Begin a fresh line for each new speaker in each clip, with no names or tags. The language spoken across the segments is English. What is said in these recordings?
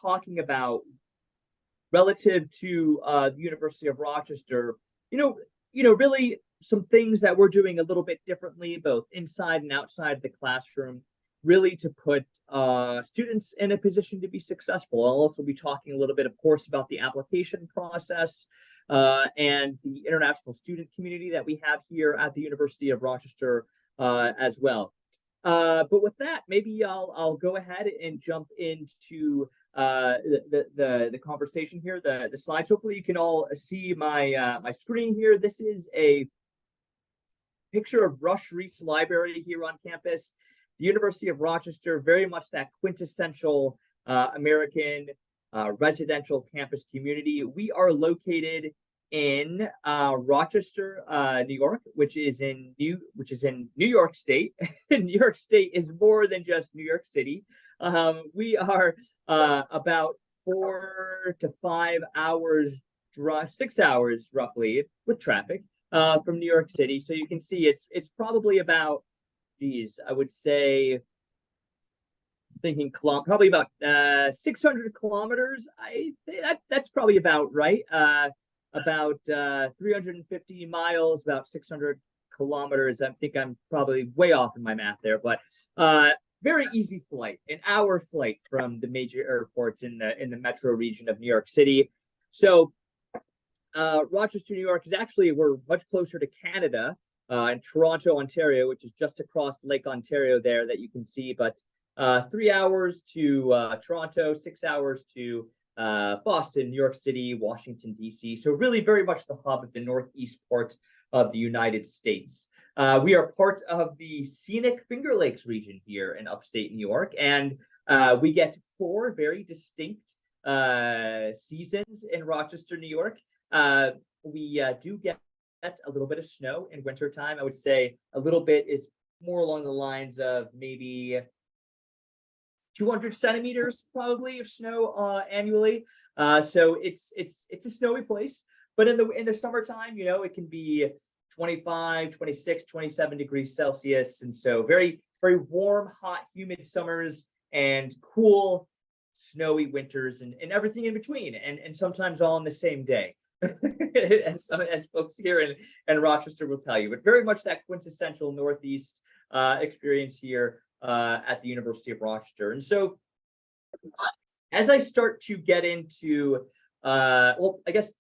talking about relative to the University of Rochester, really some things that we're doing a little bit differently, both inside and outside the classroom, really to put students in a position to be successful. I'll also be talking a little bit, of course, about the application process and the international student community that we have here at the University of Rochester as well. But with that, maybe I'll go ahead and jump into the conversation here, the slides. Hopefully, you can all see my my screen here. This is a picture of Rush Reese Library here on campus. The University of Rochester, very much that quintessential American residential campus community. We are located in Rochester, New York, which is in New York State. New York State is more than just New York City. We are about 4 to 5 hours drive, 6 hours roughly with traffic from New York City. So you can see it's probably about, I would say, probably about 600 kilometers. That's probably about right. About 350 miles, about 600 kilometers. I think I'm probably way off in my math there, but very easy flight, an hour flight from the major airports in the metro region of New York City. So Rochester, New York is actually, we're much closer to Canada and Toronto, Ontario, which is just across Lake Ontario there that you can see, but 3 hours to Toronto, 6 hours to Boston, New York City, Washington, D.C. So really very much the hub of the northeast part of the United States. We are part of the scenic Finger Lakes region here in upstate New York, and we get 4 very distinct seasons in Rochester, New York. We do get a little bit of snow in wintertime. I would say a little bit is more along the lines of maybe 200 centimeters probably of snow annually. So it's a snowy place, but in the summertime, it can be 25, 26, 27 degrees Celsius. And so very, very warm, hot, humid summers and cool, snowy winters and everything in between. And sometimes all on the same day, as folks here in Rochester will tell you, but very much that quintessential Northeast experience here at the University of Rochester. And so as I start to get into, well, I guess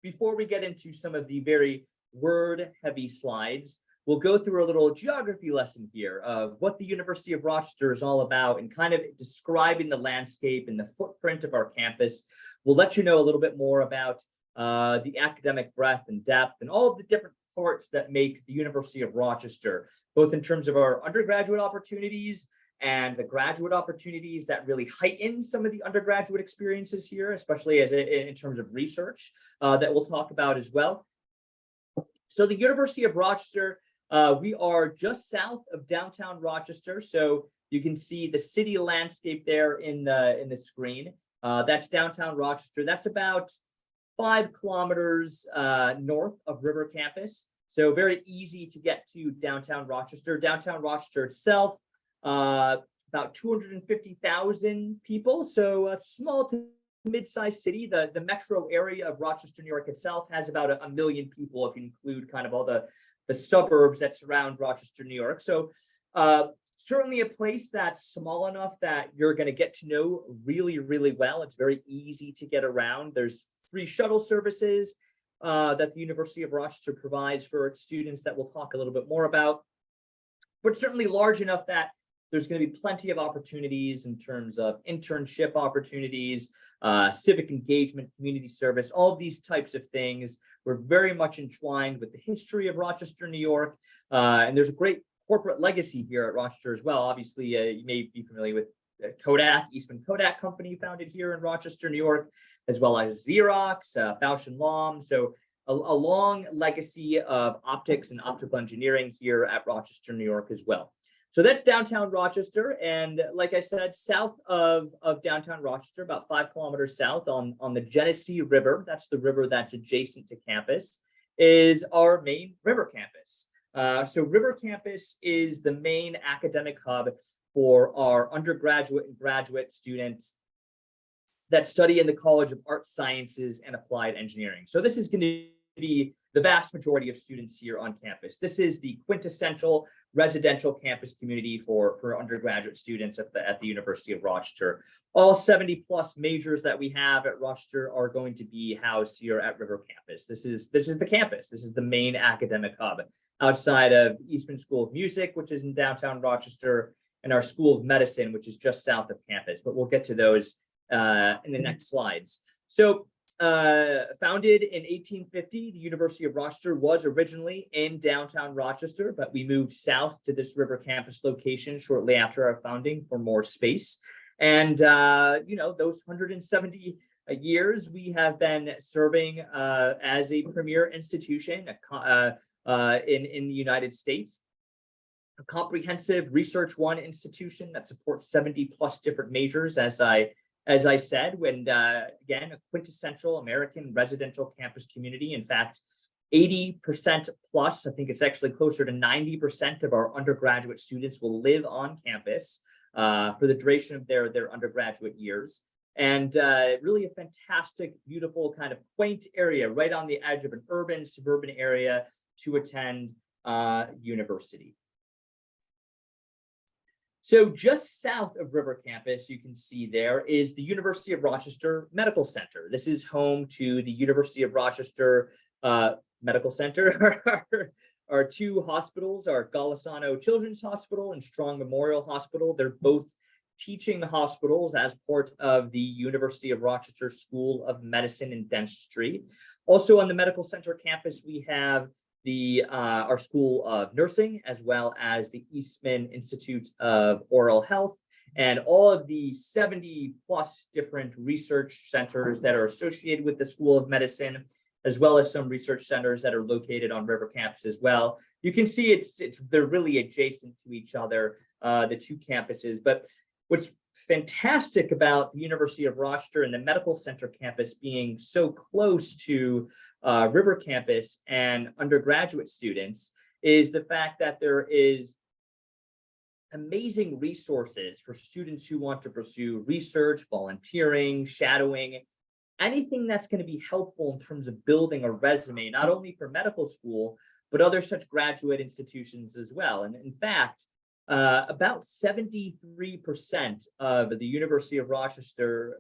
before we get into some of the very word-heavy slides, we'll go through a little geography lesson here of what the University of Rochester is all about and kind of describing the landscape and the footprint of our campus. We'll let you know a little bit more about the academic breadth and depth and all of the different parts that make the University of Rochester, both in terms of our undergraduate opportunities and the graduate opportunities that really heighten some of the undergraduate experiences here, especially in terms of research that we'll talk about as well. So the University of Rochester, we are just south of downtown Rochester. So you can see the city landscape there in the screen. That's downtown Rochester. That's about 5 kilometers north of River Campus. So very easy to get to downtown Rochester. Downtown Rochester itself, about 250,000 people. So a small to mid-sized city. The metro area of Rochester, New York itself has about a million people if you include kind of all the suburbs that surround Rochester, New York. So certainly a place that's small enough that you're going to get to know really, really well. It's very easy to get around. There's free shuttle services that the University of Rochester provides for its students that we'll talk a little bit more about, but certainly large enough that there's going to be plenty of opportunities in terms of internship opportunities, civic engagement, community service, all of these types of things. We're very much entwined with the history of Rochester, New York, and there's a great corporate legacy here at Rochester as well. Obviously, you may be familiar with Kodak, Eastman Kodak Company, founded here in Rochester, New York, as well as Xerox, Bausch and Lomb. So a long legacy of optics and optical engineering here at Rochester, New York as well. So that's downtown Rochester. And like I said, south of downtown Rochester, about 5 kilometers south on the Genesee River, that's the river that's adjacent to campus, is our main river campus. So River Campus is the main academic hub for our undergraduate and graduate students that study in the College of Arts, Sciences, and Applied Engineering. So this is going to be the vast majority of students here on campus. This is the quintessential residential campus community for undergraduate students at the University of Rochester. All 70 plus majors that we have at Rochester are going to be housed here at River Campus. This is the campus. This is the main academic hub outside of Eastman School of Music, which is in downtown Rochester, and our School of Medicine, which is just south of campus. But we'll get to those in the next slides. So founded in 1850, the University of Rochester was originally in downtown Rochester, but we moved south to this River Campus location shortly after our founding for more space. And those 170 years we have been serving as a premier institution in the United States. A comprehensive Research One institution that supports 70 plus different majors, as I said, when again, a quintessential American residential campus community. In fact, 80% plus, I think it's actually closer to 90% of our undergraduate students will live on campus for the duration of their undergraduate years. And really a fantastic, beautiful, kind of quaint area right on the edge of an urban, suburban area to attend university. So just south of River Campus, you can see there is the University of Rochester Medical Center. This is home to the University of Rochester Medical Center. Our two hospitals are Golisano Children's Hospital and Strong Memorial Hospital. They're both teaching hospitals as part of the University of Rochester School of Medicine and Dentistry. Also on the Medical Center campus, we have our School of Nursing, as well as the Eastman Institute of Oral Health, and all of the 70 plus different research centers that are associated with the School of Medicine, as well as some research centers that are located on River Campus as well. You can see they're really adjacent to each other, the two campuses. But what's fantastic about the University of Rochester and the Medical Center campus being so close to River Campus and undergraduate students is the fact that there is amazing resources for students who want to pursue research, volunteering, shadowing, anything that's going to be helpful in terms of building a resume, not only for medical school, but other such graduate institutions as well. And in fact, about 73% of the University of Rochester,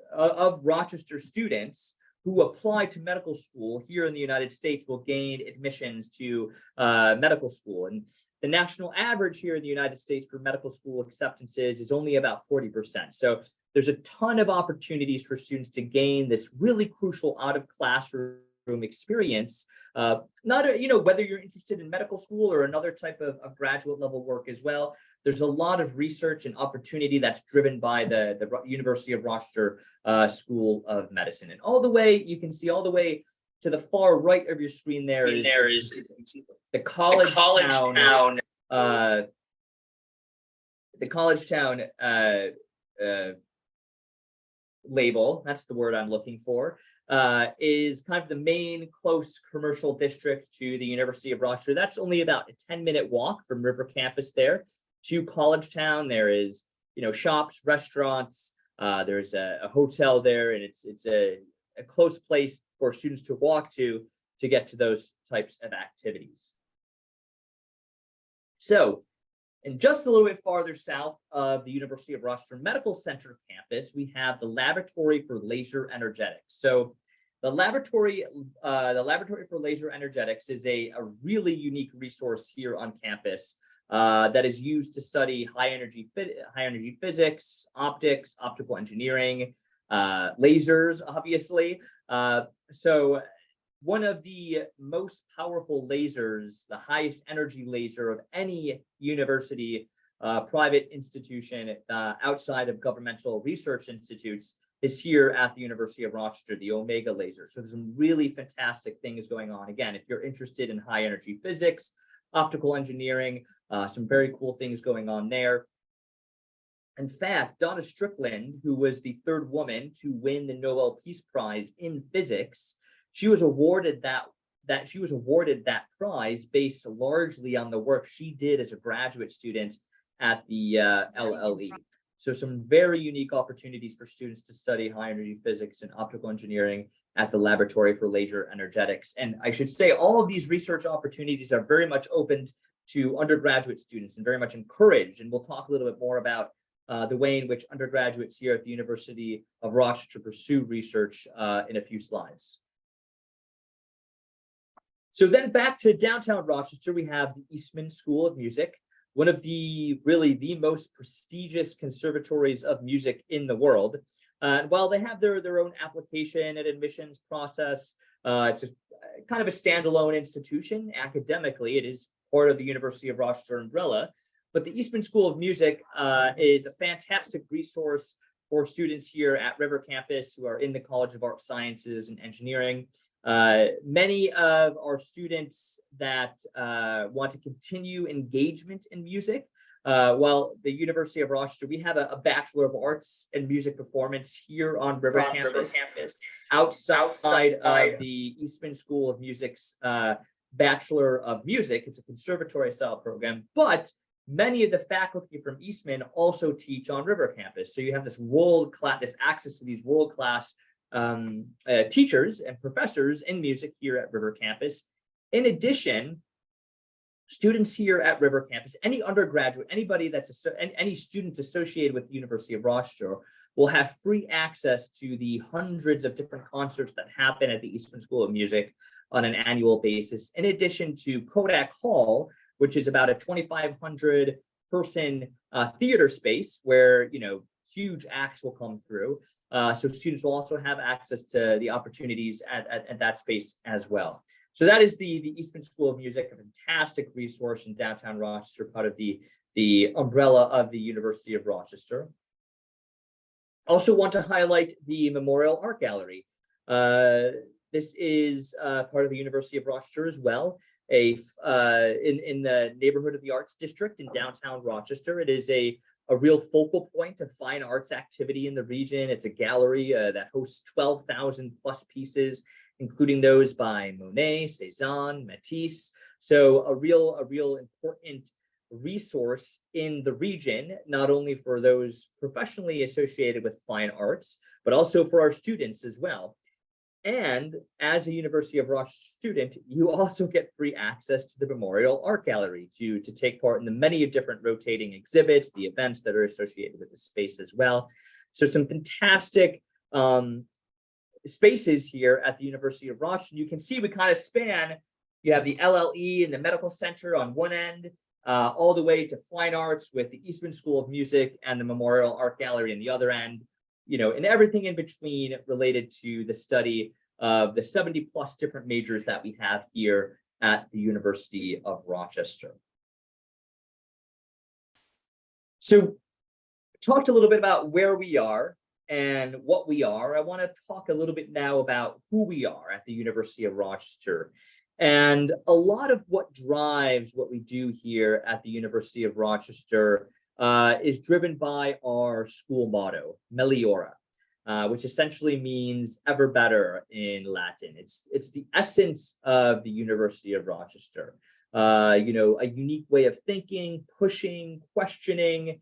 Rochester students who apply to medical school here in the United States will gain admissions to medical school. And the national average here in the United States for medical school acceptances is only about 40%. So there's a ton of opportunities for students to gain this really crucial out of classroom experience, whether you're interested in medical school or another type of graduate level work as well. There's a lot of research and opportunity that's driven by the University of Rochester School of Medicine. And all the way, you can see all the way to the far right of your screen there is the College Town label. That's the word I'm looking for. Is kind of the main close commercial district to the University of Rochester. That's only about a 10-minute walk from River Campus there to College Town. There is, shops, restaurants. There's a hotel there, and it's a close place for students to walk to get to those types of activities. So, and just a little bit farther south of the University of Rochester Medical Center campus, we have the Laboratory for Laser Energetics. So the Laboratory for Laser Energetics is a really unique resource here on campus that is used to study high energy physics, optics, optical engineering, lasers, obviously. So one of the most powerful lasers, the highest energy laser of any university, private institution outside of governmental research institutes, is here at the University of Rochester, the Omega laser. So there's some really fantastic things going on. Again, if you're interested in high energy physics, optical engineering, some very cool things going on there. In fact, Donna Strickland, who was the third woman to win the Nobel Peace Prize in physics, she was awarded that prize based largely on the work she did as a graduate student at the LLE. So some very unique opportunities for students to study high energy physics and optical engineering at the Laboratory for Laser Energetics. And I should say all of these research opportunities are very much open to undergraduate students and very much encouraged. And we'll talk a little bit more about the way in which undergraduates here at the University of Rochester pursue research in a few slides. So then back to downtown Rochester, we have the Eastman School of Music, one of the most prestigious conservatories of music in the world. While they have their own application and admissions process, it's kind of a standalone institution. Academically, it is part of the University of Rochester umbrella. But the Eastman School of Music is a fantastic resource for students here at River Campus who are in the College of Arts, Sciences, and Engineering. Many of our students that want to continue engagement in music, while the University of Rochester, we have a Bachelor of Arts in Music Performance here on River Campus. Outside of the Eastman School of Music's Bachelor of Music, it's a conservatory style program, but many of the faculty from Eastman also teach on River Campus. So you have this access to these world-class teachers and professors in music here at River Campus. In addition, students here at River Campus, any undergraduate, any student associated with the University of Rochester will have free access to the hundreds of different concerts that happen at the Eastman School of Music on an annual basis, in addition to Kodak Hall, which is about a 2,500 person theater space where huge acts will come through. So students will also have access to the opportunities at that space as well. So that is the Eastman School of Music, a fantastic resource in downtown Rochester, part of the umbrella of the University of Rochester. Also want to highlight the Memorial Art Gallery. This is part of the University of Rochester as well. In the neighborhood of the Arts District in downtown Rochester. It is a real focal point of fine arts activity in the region. It's a gallery that hosts 12,000 plus pieces, including those by Monet, Cézanne, Matisse. So a real important resource in the region, not only for those professionally associated with fine arts, but also for our students as well. And as a University of Rochester student, you also get free access to the Memorial Art Gallery to take part in the many different rotating exhibits, the events that are associated with the space as well. So some fantastic spaces here at the University of Rochester. You can see we kind of span, you have the LLE and the Medical Center on one end, all the way to fine arts with the Eastman School of Music and the Memorial Art Gallery on the other end. And everything in between related to the study of the 70 plus different majors that we have here at the University of Rochester. So talked a little bit about where we are and what we are. I want to talk a little bit now about who we are at the University of Rochester. And a lot of what drives what we do here at the University of Rochester is driven by our school motto, Meliora, which essentially means ever better in Latin. It's the essence of the University of Rochester. A unique way of thinking, pushing, questioning,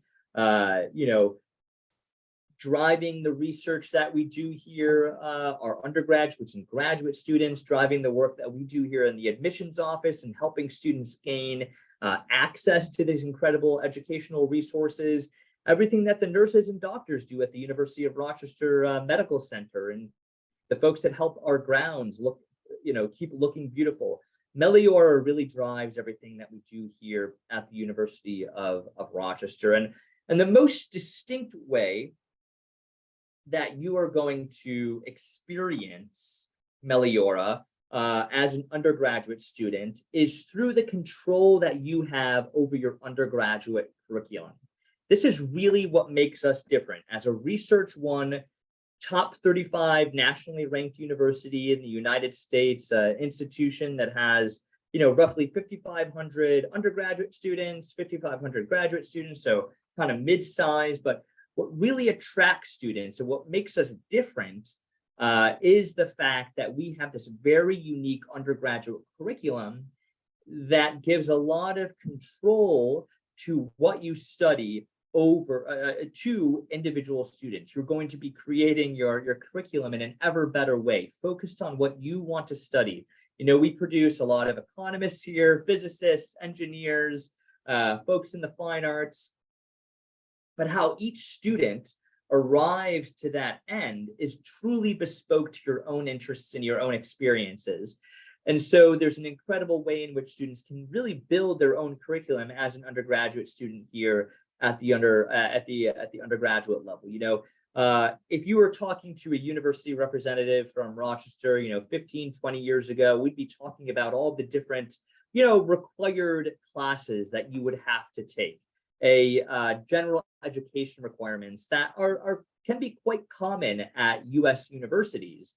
driving the research that we do here, our undergraduates and graduate students, driving the work that we do here in the admissions office and helping students gain access to these incredible educational resources, everything that the nurses and doctors do at the University of Rochester Medical Center, and the folks that help our grounds keep looking beautiful. Meliora really drives everything that we do here at the University of Rochester. And the most distinct way that you are going to experience Meliora as an undergraduate student is through the control that you have over your undergraduate curriculum. This is really what makes us different. As a Research One top 35 nationally ranked university in the United States, institution that has roughly 5,500 undergraduate students, 5,500 graduate students, so kind of mid-size. But what really attracts students and what makes us different is the fact that we have this very unique undergraduate curriculum that gives a lot of control to what you study to individual students. You're going to be creating your curriculum in an ever better way, focused on what you want to study. We produce a lot of economists here, physicists, engineers, folks in the fine arts, but how each student arrives to that end is truly bespoke to your own interests and your own experiences. And so there's an incredible way in which students can really build their own curriculum as an undergraduate student here at the undergraduate level. If you were talking to a university representative from Rochester, 15, 20 years ago, we'd be talking about all the different, required classes that you would have to take, general education requirements that can be quite common at US universities.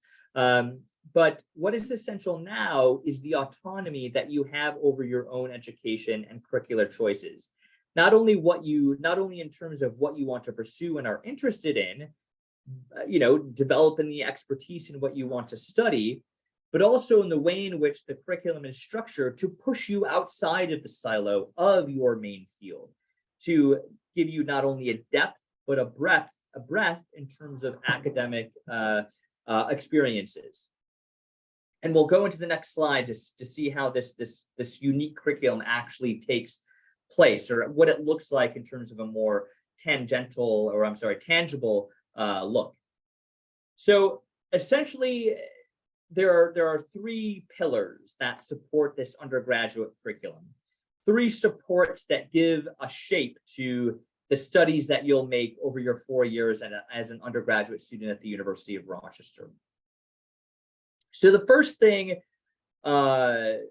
But what is essential now is the autonomy that you have over your own education and curricular choices. Not only in terms of what you want to pursue and are interested in, developing the expertise in what you want to study, but also in the way in which the curriculum is structured to push you outside of the silo of your main field, to give you not only a depth, but a breadth in terms of academic experiences. And we'll go into the next slide to see how this unique curriculum actually takes place, or what it looks like in terms of a more tangible look. So essentially, there are three pillars that support this undergraduate curriculum, three supports that give a shape to the studies that you'll make over your 4 years as an undergraduate student at the University of Rochester. So the first thing that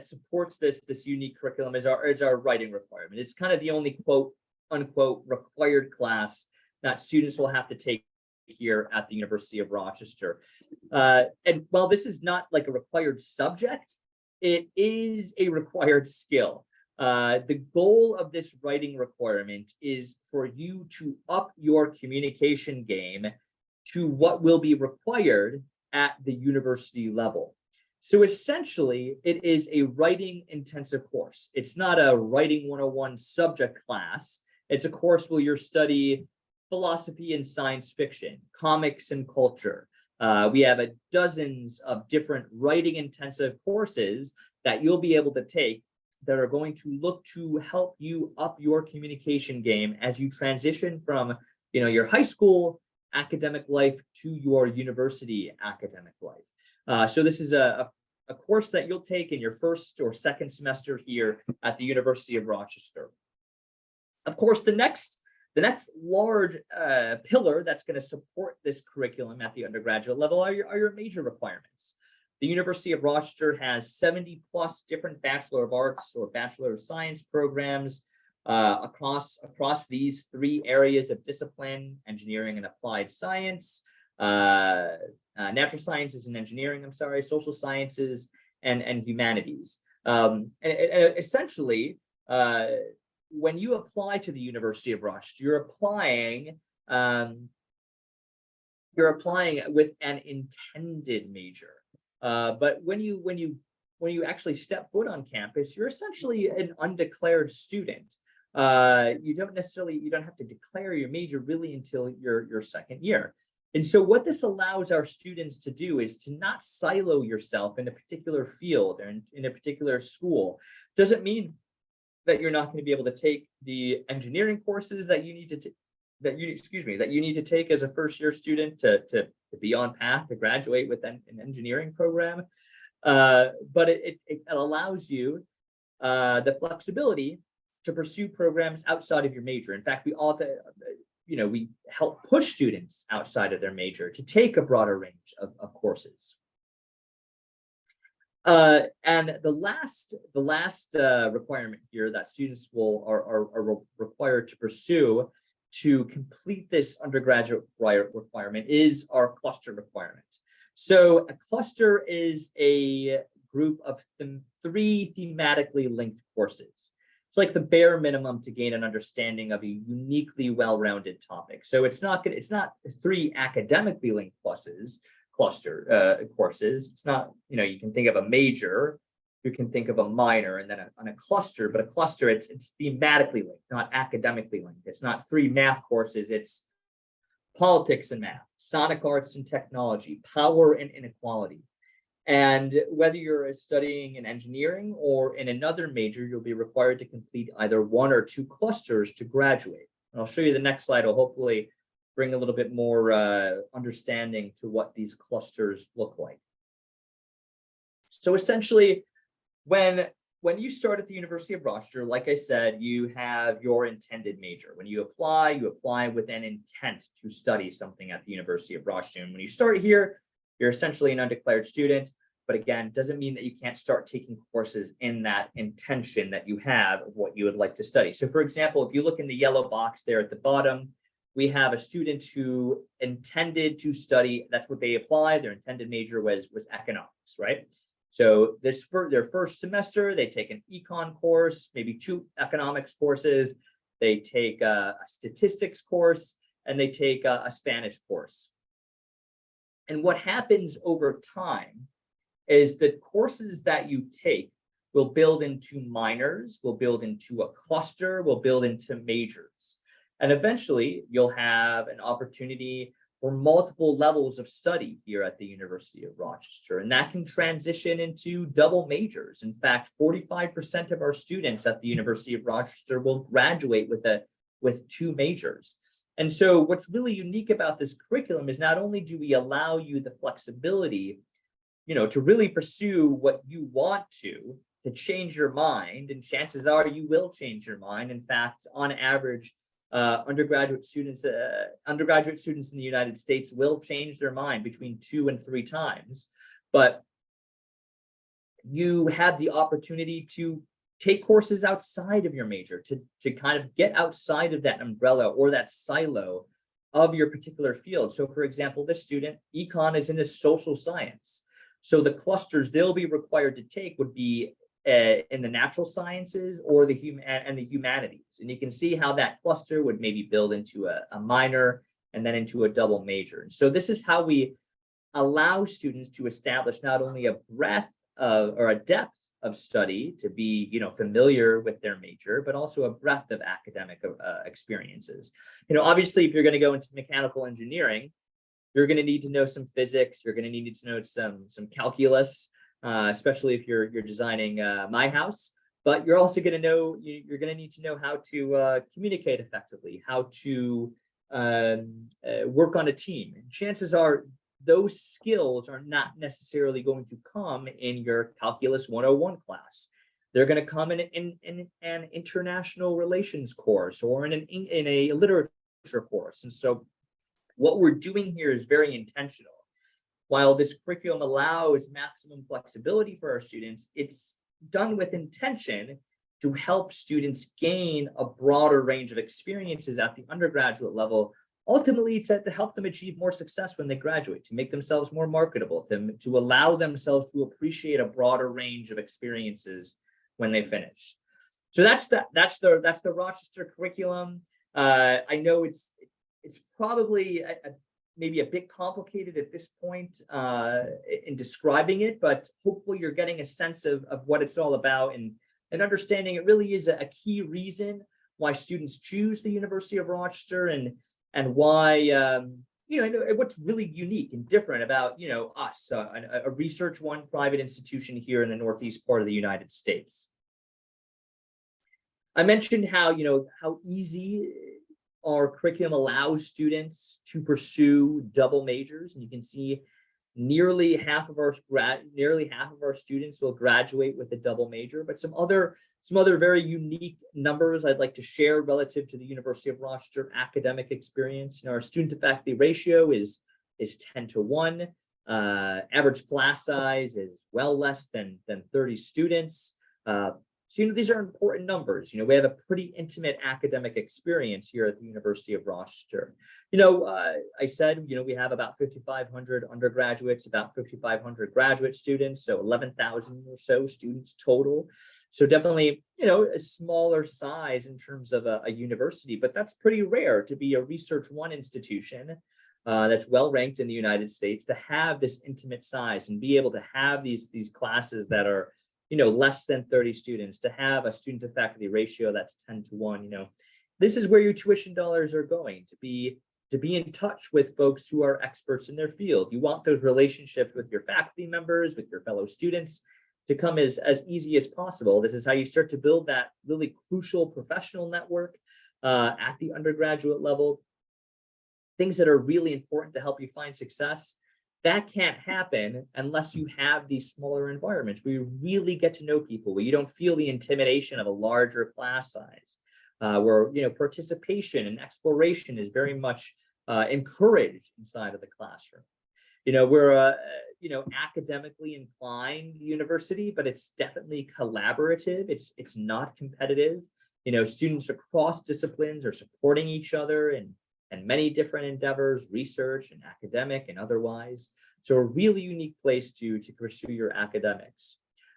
supports this unique curriculum is our writing requirement. It's kind of the only quote unquote required class that students will have to take here at the University of Rochester. And while this is not like a required subject, it is a required skill. The goal of this writing requirement is for you to up your communication game to what will be required at the university level. So essentially, it is a writing intensive course. It's not a writing 101 subject class. It's a course where you'll study philosophy and science fiction, comics and culture. We have dozens of different writing intensive courses that you'll be able to take that are going to look to help you up your communication game as you transition from your high school academic life to your university academic life. So this is a course that you'll take in your first or second semester here at the University of Rochester. Of course, the next large pillar that's going to support this curriculum at the undergraduate level are your major requirements. The University of Rochester has 70 plus different Bachelor of Arts or Bachelor of Science programs across these three areas of discipline: engineering and applied science, natural sciences and engineering, social sciences and humanities. And essentially, when you apply to the University of Rochester, you're applying with an intended major. But when you actually step foot on campus, you're essentially an undeclared student. You don't have to declare your major really until your second year. And so what this allows our students to do is to not silo yourself in a particular field or in a particular school. Doesn't mean that you're not going to be able to take the engineering courses that you need to take as a first year student to be on path to graduate with an engineering program. But it allows you the flexibility to pursue programs outside of your major. In fact, we help push students outside of their major to take a broader range of courses. And the last requirement here that students are required to pursue to complete this undergraduate requirement is our cluster requirement. So a cluster is a group of three thematically linked courses. It's like the bare minimum to gain an understanding of a uniquely well-rounded topic. So it's not three academically linked cluster courses. It's not, you can think of a major you can think of a minor and then a cluster, but a cluster, it's thematically linked, not academically linked. It's not 3 math courses, it's politics and math, sonic arts and technology, power and inequality. And whether you're studying in engineering or in another major, you'll be required to complete either 1 or 2 clusters to graduate. And I'll show you the next slide. Will hopefully bring a little bit more understanding to what these clusters look like. So essentially, when you start at the University of Rochester, like I said, you have your intended major. When you apply with an intent to study something at the University of Rochester. And when you start here, you're essentially an undeclared student, but again, doesn't mean that you can't start taking courses in that intention that you have of what you would like to study. So for example, if you look in the yellow box there at the bottom, we have a student who intended to study, that's what they applied, their intended major was economics, right? So this for their first semester, they take an econ course, maybe 2 economics courses, they take a statistics course, and they take a Spanish course. And what happens over time is the courses that you take will build into minors, will build into a cluster, will build into majors. And eventually you'll have an opportunity for multiple levels of study here at the University of Rochester. And that can transition into double majors. In fact, 45% of our students at the University of Rochester will graduate with 2 majors. And so what's really unique about this curriculum is not only do we allow you the flexibility, to really pursue what you want to change your mind, and chances are you will change your mind. In fact, on average, undergraduate students in the United States will change their mind between 2 and 3 times. But you have the opportunity to take courses outside of your major, to kind of get outside of that umbrella or that silo of your particular field. So for example, this student, econ is in a social science. So the clusters they'll be required to take would be in the natural sciences or the humanities. And you can see how that cluster would maybe build into a minor and then into a double major. And so this is how we allow students to establish not only a breadth of, or a depth of study to be, familiar with their major, but also a breadth of academic experiences. Obviously, if you're going to go into mechanical engineering, you're going to need to know some physics. You're going to need to know some calculus, especially if you're designing my house. But you're also going to know you're going to need to know how to communicate effectively, how to work on a team. And chances are those skills are not necessarily going to come in your Calculus 101 class. They're going to come in an international relations course or in a literature course. And so what we're doing here is very intentional. While this curriculum allows maximum flexibility for our students, it's done with intention to help students gain a broader range of experiences at the undergraduate level. Ultimately, it's to help them achieve more success when they graduate, to make themselves more marketable, to allow themselves to appreciate a broader range of experiences when they finish. So that's the Rochester curriculum. I know it's probably maybe a bit complicated at this point in describing it, but hopefully you're getting a sense of what it's all about and understanding it really is a key reason why students choose the University of Rochester and why, what's really unique and different about, us, a Research One private institution here in the Northeast part of the United States. I mentioned how easy our curriculum allows students to pursue double majors, and you can see nearly half of our students will graduate with a double major. But some other very unique numbers I'd like to share relative to the University of Rochester academic experience. Our student to faculty ratio is 10-1. Average class size is well less than 30 students. So, these are important numbers. We have a pretty intimate academic experience here at the University of Rochester. I said, we have about 5,500 undergraduates, about 5,500 graduate students, so 11,000 or so students total. So definitely, a smaller size in terms of a university, but that's pretty rare to be a Research One institution that's well ranked in the United States, to have this intimate size and be able to have these classes that are less than 30 students, to have a student to faculty ratio that's 10-1. This is where your tuition dollars are going, to be in touch with folks who are experts in their field. You want those relationships with your faculty members, with your fellow students, to come as easy as possible. This is how you start to build that really crucial professional network at the undergraduate level. Things that are really important to help you find success, that can't happen unless you have these smaller environments where you really get to know people, where you don't feel the intimidation of a larger class size, where participation and exploration is very much encouraged inside of the classroom. We're a academically inclined university, but it's definitely collaborative. It's not competitive. Students across disciplines are supporting each other and many different endeavors, research and academic and otherwise. So a really unique place to pursue your academics.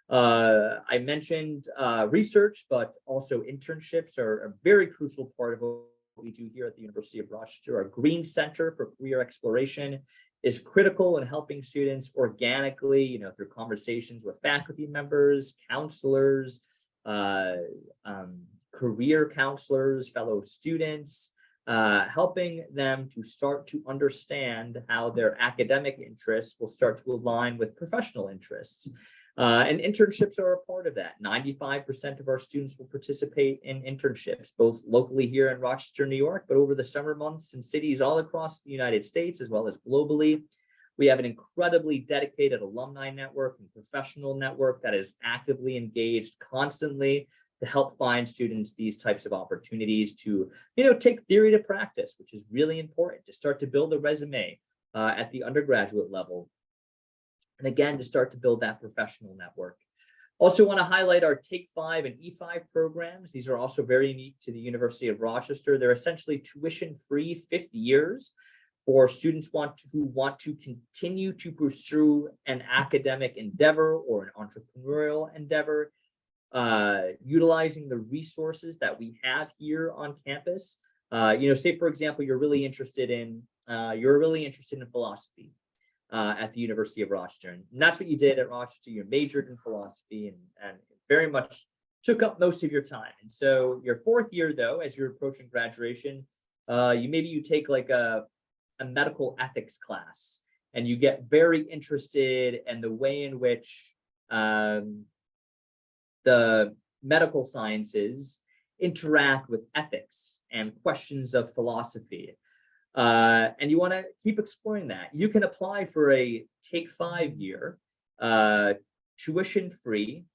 I mentioned research, but also internships are a very crucial part of what we do here at the University of Rochester. Our Green Center for Career Exploration is critical in helping students organically, through conversations with faculty members, counselors, career counselors, fellow students, helping them to start to understand how their academic interests will start to align with professional interests. And internships are a part of that. 95% of our students will participate in internships, both locally here in Rochester, New York, but over the summer months in cities all across the United States, as well as globally. We have an incredibly dedicated alumni network and professional network that is actively engaged constantly to help find students these types of opportunities to, take theory to practice, which is really important to start to build a resume at the undergraduate level. And again, to start to build that professional network. Also want to highlight our Take 5 and E5 programs. These are also very unique to the University of Rochester. They're essentially tuition-free 5th years for students who want to continue to pursue an academic endeavor or an entrepreneurial endeavor, utilizing the resources that we have here on campus. Say for example, you're really interested in philosophy at the University of Rochester, and that's what you did at Rochester. You majored in philosophy and very much took up most of your time. And so your 4th year, though, as you're approaching graduation, you take like a medical ethics class, and you get very interested in the way in which the medical sciences interact with ethics and questions of philosophy. And you want to keep exploring that. You can apply for a Take 5 year, tuition-free,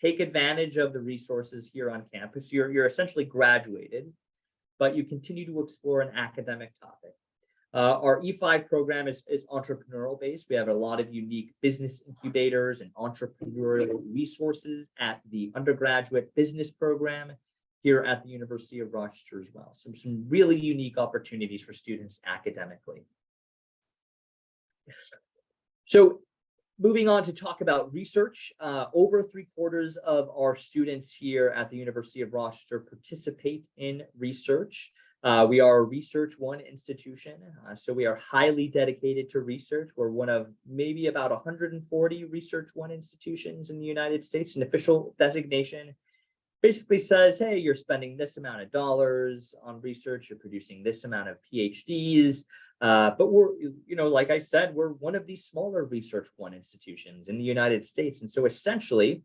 take advantage of the resources here on campus. You're essentially graduated, but you continue to explore an academic topic. Our E5 program is entrepreneurial based. We have a lot of unique business incubators and entrepreneurial resources at the undergraduate business program here at the University of Rochester as well. Some really unique opportunities for students academically. So moving on to talk about research, over 3/4 of our students here at the University of Rochester participate in research. We are a Research One institution, so we are highly dedicated to research. We're one of maybe about 140 Research One institutions in the United States. An official designation basically says, hey, you're spending this amount of dollars on research, you're producing this amount of PhDs, but we're, like I said, we're one of these smaller Research One institutions in the United States. And so essentially,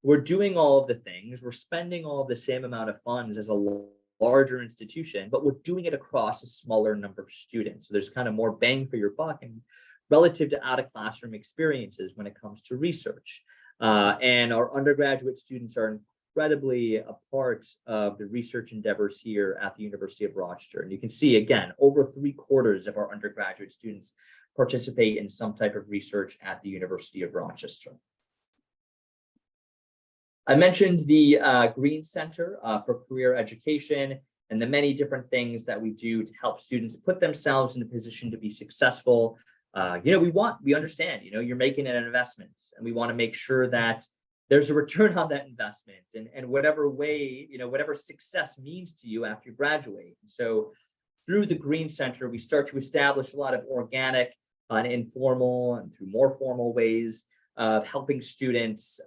we're doing all of the things, we're spending all of the same amount of funds as a larger institution, but we're doing it across a smaller number of students. So there's kind of more bang for your buck and relative to out of classroom experiences when it comes to research. And our undergraduate students are incredibly a part of the research endeavors here at the University of Rochester. And you can see, again, over 3/4 of our undergraduate students participate in some type of research at the University of Rochester. I mentioned the Green Center for Career Education and the many different things that we do to help students put themselves in a position to be successful. We understand, you're making an investment, and we want to make sure that there's a return on that investment, and whatever way, whatever success means to you after you graduate. And so through the Green Center, we start to establish a lot of organic and informal and through more formal ways of helping students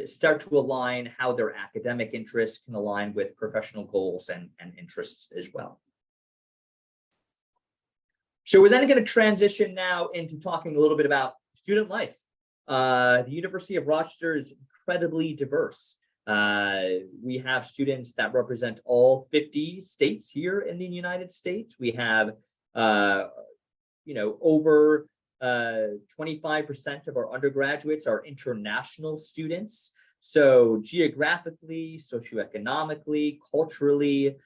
start to align how their academic interests can align with professional goals and interests as well. So we're then going to transition now into talking a little bit about student life. The University of Rochester is incredibly diverse. We have students that represent all 50 states here in the United States. We have, over 25% of our undergraduates are international students. So geographically, socioeconomically, culturally,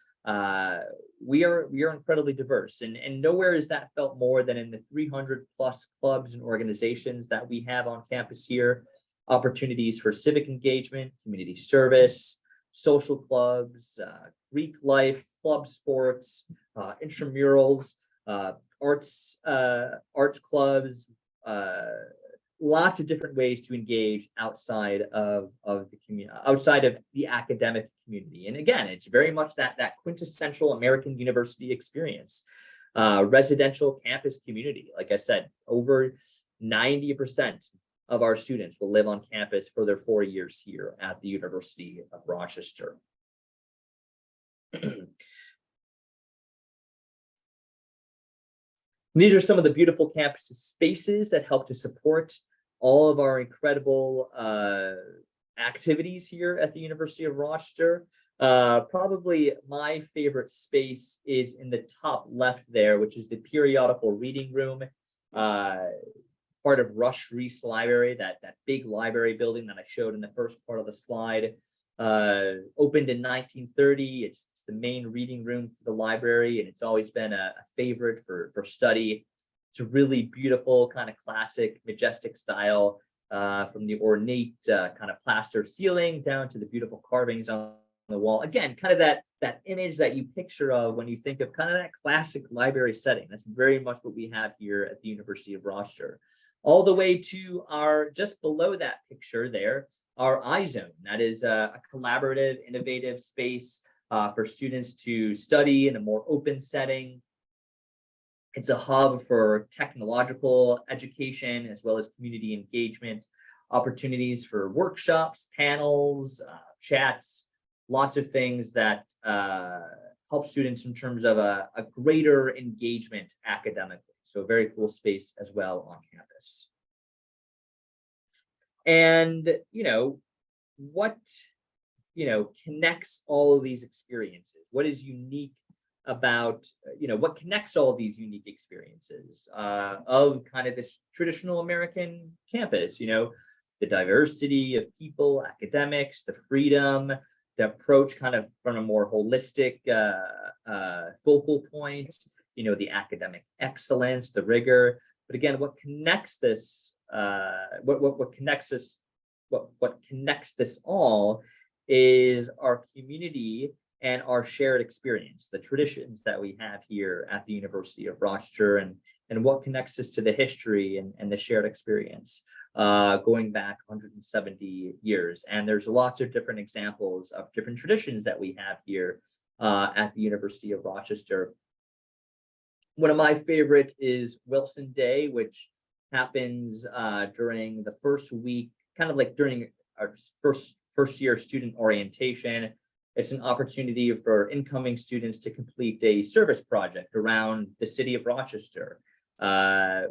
we are incredibly diverse, and nowhere is that felt more than in the 300 plus clubs and organizations that we have on campus here. Opportunities for civic engagement, community service, social clubs, Greek life, club sports, intramurals, arts clubs, lots of different ways to engage outside of the community, outside of the academic community. And again, it's very much that quintessential American university experience. Residential campus community. Like I said, over 90% of our students will live on campus for their 4 years here at the University of Rochester. These are some of the beautiful campus spaces that help to support all of our incredible activities here at the University of Rochester. Probably my favorite space is in the top left there, which is the periodical reading room, part of Rush Reese Library, that big library building that I showed in the first part of the slide. Opened in 1930. It's the main reading room for the library, and it's always been a favorite for study. It's a really beautiful, kind of classic, majestic style, from the ornate kind of plaster ceiling down to the beautiful carvings on the wall. Again, kind of that image that you picture of when you think of kind of that classic library setting. That's very much what we have here at the University of Rochester. All the way to our, just below that picture there, our iZone. That is a collaborative, innovative space for students to study in a more open setting. It's a hub for technological education as well as community engagement, opportunities for workshops, panels, chats, lots of things that help students in terms of a greater engagement academically. So a very cool space as well on campus. And, what, connects all of these experiences? What is unique about, what connects all of these unique experiences of kind of this traditional American campus, the diversity of people, academics, the freedom, the approach kind of from a more holistic focal point, the academic excellence, the rigor. But again, what connects this, what connects this all is our community and our shared experience, the traditions that we have here at the University of Rochester, and what connects us to the history and the shared experience going back 170 years. And there's lots of different examples of different traditions that we have here at the University of Rochester. One of my favorites is Wilson Day, which happens during the first week, kind of like during our first year student orientation. It's an opportunity for incoming students to complete a service project around the city of Rochester,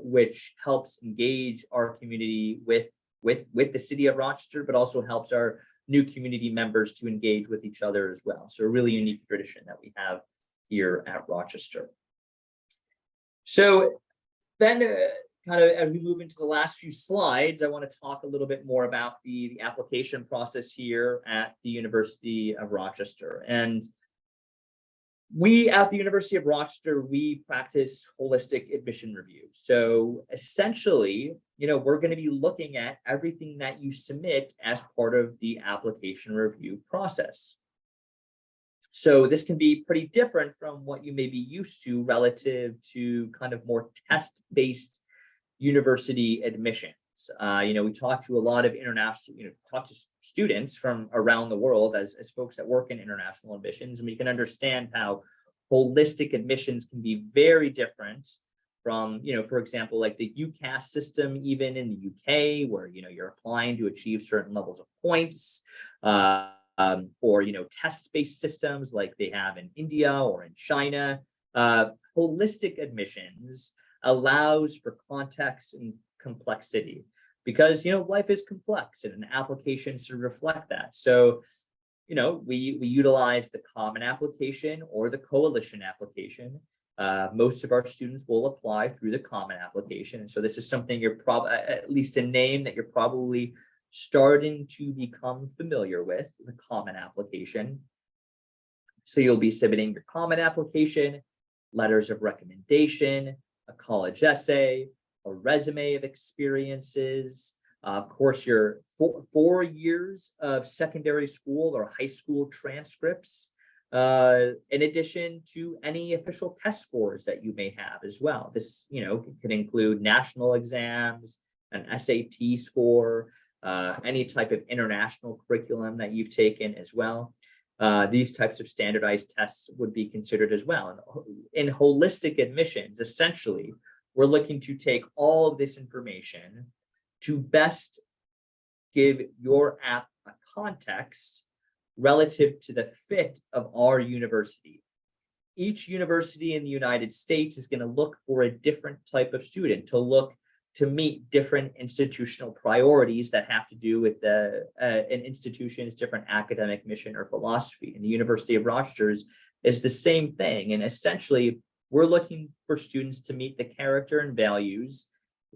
which helps engage our community with the city of Rochester, but also helps our new community members to engage with each other as well. So a really unique tradition that we have here at Rochester. So then kind of as we move into the last few slides, I want to talk a little bit more about the application process here at the University of Rochester. And we at the University of Rochester, we practice holistic admission review. So essentially, we're going to be looking at everything that you submit as part of the application review process. So this can be pretty different from what you may be used to relative to kind of more test-based university admissions. We talk to a lot of international, talk to students from around the world as folks that work in international admissions, and we can understand how holistic admissions can be very different from, for example, like the UCAS system, even in the UK, where, you're applying to achieve certain levels of points, or, test-based systems like they have in India or in China. Holistic admissions allows for context and complexity because, life is complex and an application should reflect that. So, we utilize the common application or the coalition application. Most of our students will apply through the common application. And so this is something you're probably, at least a name that you're probably starting to become familiar with, the common application. So you'll be submitting your common application, letters of recommendation, a college essay, a resume of experiences, of course, your 4 years of secondary school or high school transcripts, in addition to any official test scores that you may have as well. This, can include national exams, an SAT score, any type of international curriculum that you've taken as well. These types of standardized tests would be considered as well. And in holistic admissions, essentially, we're looking to take all of this information to best give your app a context relative to the fit of our university. Each university in the United States is going to look for a different type of student to meet different institutional priorities that have to do with an institution's different academic mission or philosophy. And the University of Rochester is the same thing. And essentially, we're looking for students to meet the character and values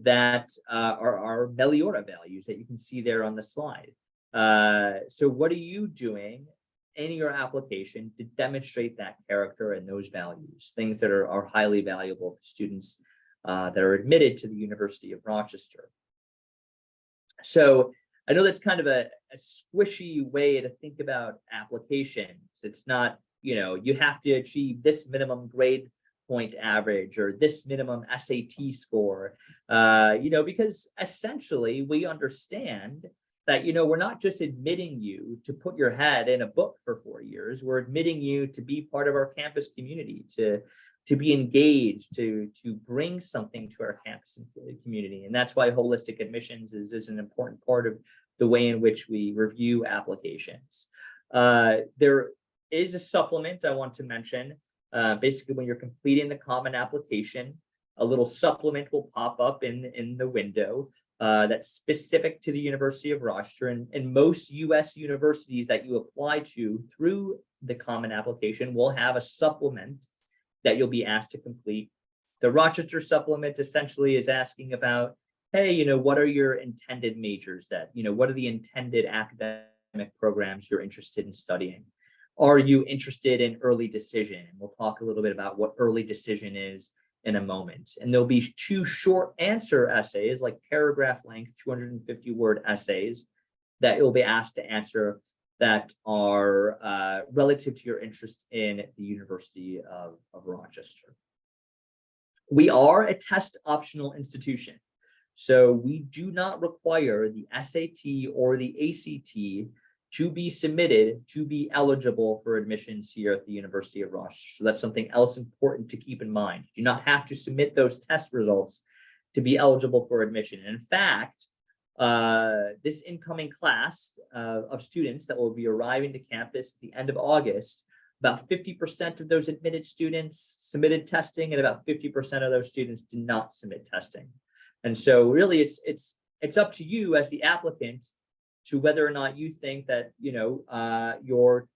that are our Meliora values that you can see there on the slide. So what are you doing in your application to demonstrate that character and those values, things that are highly valuable to students that are admitted to the University of Rochester? So I know that's kind of a squishy way to think about applications. It's not, you have to achieve this minimum grade point average or this minimum SAT score, because essentially we understand that, we're not just admitting you to put your head in a book for 4 years. We're admitting you to be part of our campus community, to be engaged, to bring something to our campus and community. And that's why holistic admissions is an important part of the way in which we review applications. There is a supplement I want to mention. Basically, when you're completing the common application, a little supplement will pop up in the window that's specific to the University of Rochester. And most U.S. universities that you apply to through the common application will have a supplement that you'll be asked to complete. The Rochester supplement essentially is asking about, hey, what are your intended majors what are the intended academic programs you're interested in studying? Are you interested in early decision? We'll talk a little bit about what early decision is in a moment. And there'll be 2 short answer essays, like paragraph length, 250-word essays that you'll be asked to answer that are relative to your interest in the University of Rochester. We are a test optional institution, so we do not require the SAT or the ACT to be submitted to be eligible for admissions here at the University of Rochester. So that's something else important to keep in mind. You do not have to submit those test results to be eligible for admission. And in fact, this incoming class of students that will be arriving to campus at the end of August, about 50% of those admitted students submitted testing, and about 50% of those students did not submit testing. And so really it's up to you as the applicant to whether or not you think that your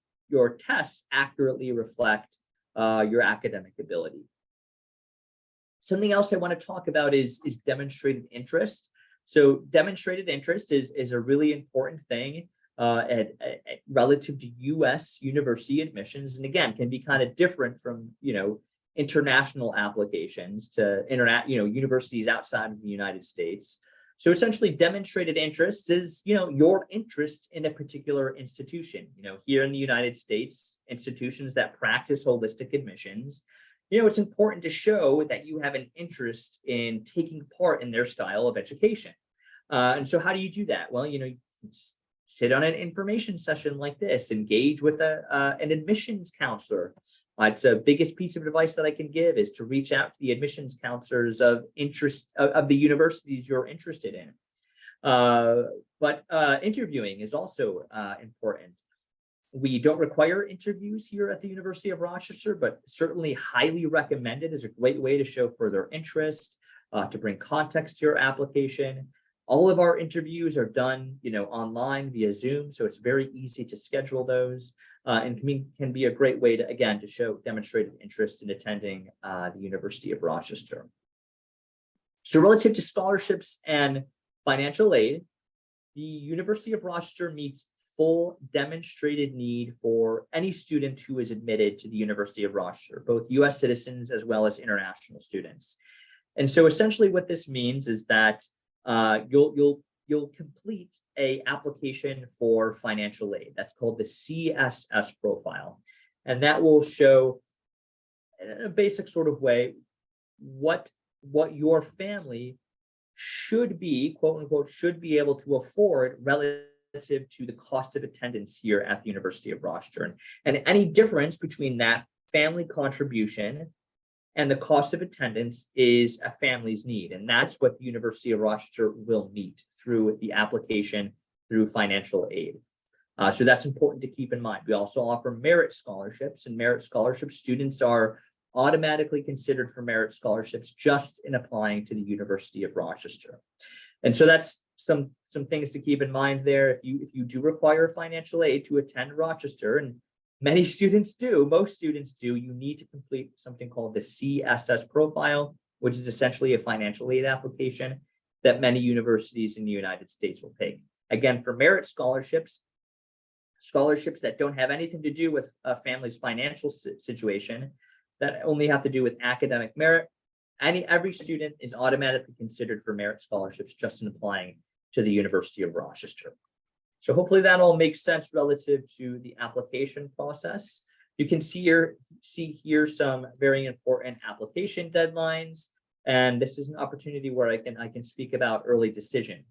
tests accurately reflect your academic ability. Something else I want to talk about is demonstrated interest. So demonstrated interest is a really important thing relative to U.S. university admissions, and again can be kind of different from international applications to universities outside of the United States. So essentially, demonstrated interest is, your interest in a particular institution. Here in the United States, institutions that practice holistic admissions, it's important to show that you have an interest in taking part in their style of education. And so how do you do that? Well, you sit on an information session like this, engage with an admissions counselor, It's the biggest piece of advice that I can give is to reach out to the admissions counselors of interest of the universities you're interested in. But interviewing is also important. We don't require interviews here at the University of Rochester, but certainly highly recommended as a great way to show further interest, to bring context to your application. All of our interviews are done, online via Zoom, so it's very easy to schedule those, and can be a great way to, again, to show demonstrated interest in attending the University of Rochester. So relative to scholarships and financial aid, the University of Rochester meets full demonstrated need for any student who is admitted to the University of Rochester, both U.S. citizens as well as international students. And so essentially what this means is that you'll complete a application for financial aid. That's called the CSS profile. And that will show in a basic sort of way what your family should be, quote unquote, should be able to afford relative to the cost of attendance here at the University of Rochester. And any difference between that family contribution and the cost of attendance is a family's need. And that's what the University of Rochester will meet through the application through financial aid. So that's important to keep in mind. We also offer merit scholarships, and merit scholarship students are automatically considered for merit scholarships just in applying to the University of Rochester. And so that's some things to keep in mind there. If you do require financial aid to attend Rochester, and many students do, most students do, you need to complete something called the CSS profile, which is essentially a financial aid application that many universities in the United States will take. Again, for merit scholarships that don't have anything to do with a family's financial situation, that only have to do with academic merit, every student is automatically considered for merit scholarships just in applying to the University of Rochester. So hopefully that all makes sense relative to the application process. You can see here some very important application deadlines, and this is an opportunity where I can speak about early decision.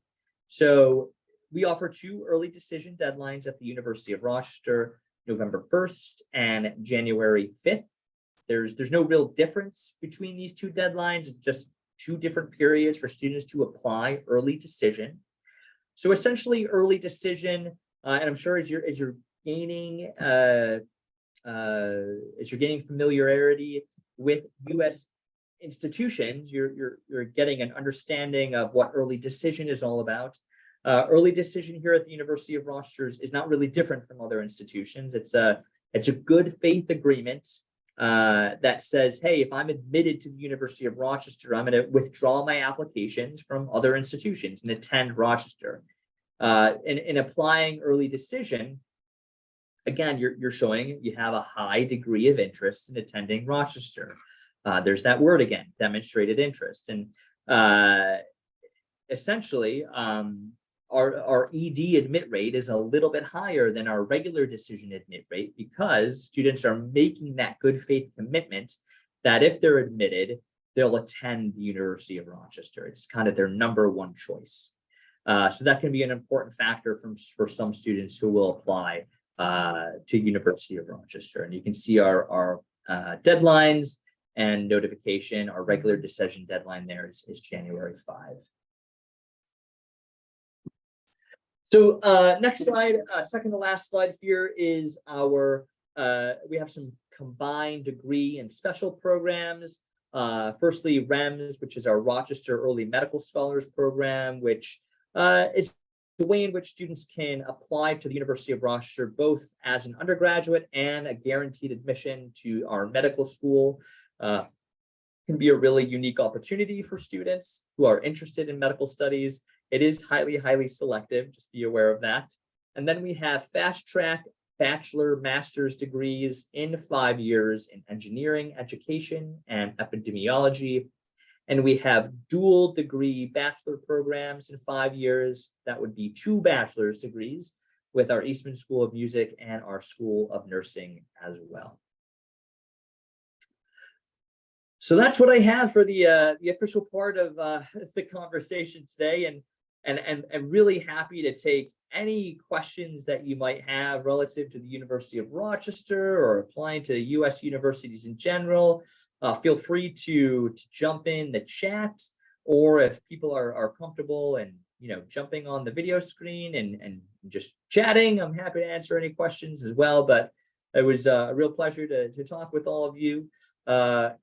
So we offer 2 early decision deadlines at the University of Rochester, November 1st and January 5th. There's no real difference between these 2 deadlines. It's just 2 different periods for students to apply early decision. So essentially, early decision, and I'm sure as you're gaining familiarity with U.S. institutions, you're getting an understanding of what early decision is all about. Early decision here at the University of Rochester is not really different from other institutions. It's a good faith agreement that says, hey, if I'm admitted to the University of Rochester, I'm going to withdraw my applications from other institutions and attend Rochester. In applying early decision, again, you're showing you have a high degree of interest in attending Rochester. There's that word again, demonstrated interest. And essentially, our ED admit rate is a little bit higher than our regular decision admit rate because students are making that good faith commitment that if they're admitted, they'll attend the University of Rochester. It's kind of their number one choice. So that can be an important factor for some students who will apply to University of Rochester. And you can see our deadlines and notification. Our regular decision deadline there is January 5. So next slide, second to last slide here is we have some combined degree and special programs. Firstly, REMS, which is our Rochester Early Medical Scholars Program, which is the way in which students can apply to the University of Rochester, both as an undergraduate and a guaranteed admission to our medical school. Can be a really unique opportunity for students who are interested in medical studies. It is highly, highly selective, just be aware of that. And then we have fast track bachelor, master's degrees in 5 years in engineering, education, and epidemiology. And we have dual degree bachelor programs in 5 years. That would be 2 bachelor's degrees with our Eastman School of Music and our School of Nursing as well. So that's what I have for the official part of the conversation today, and really happy to take any questions that you might have relative to the University of Rochester or applying to US universities in general, feel free to jump in the chat, or if people are comfortable and jumping on the video screen and just chatting, I'm happy to answer any questions as well. But it was a real pleasure to talk with all of you.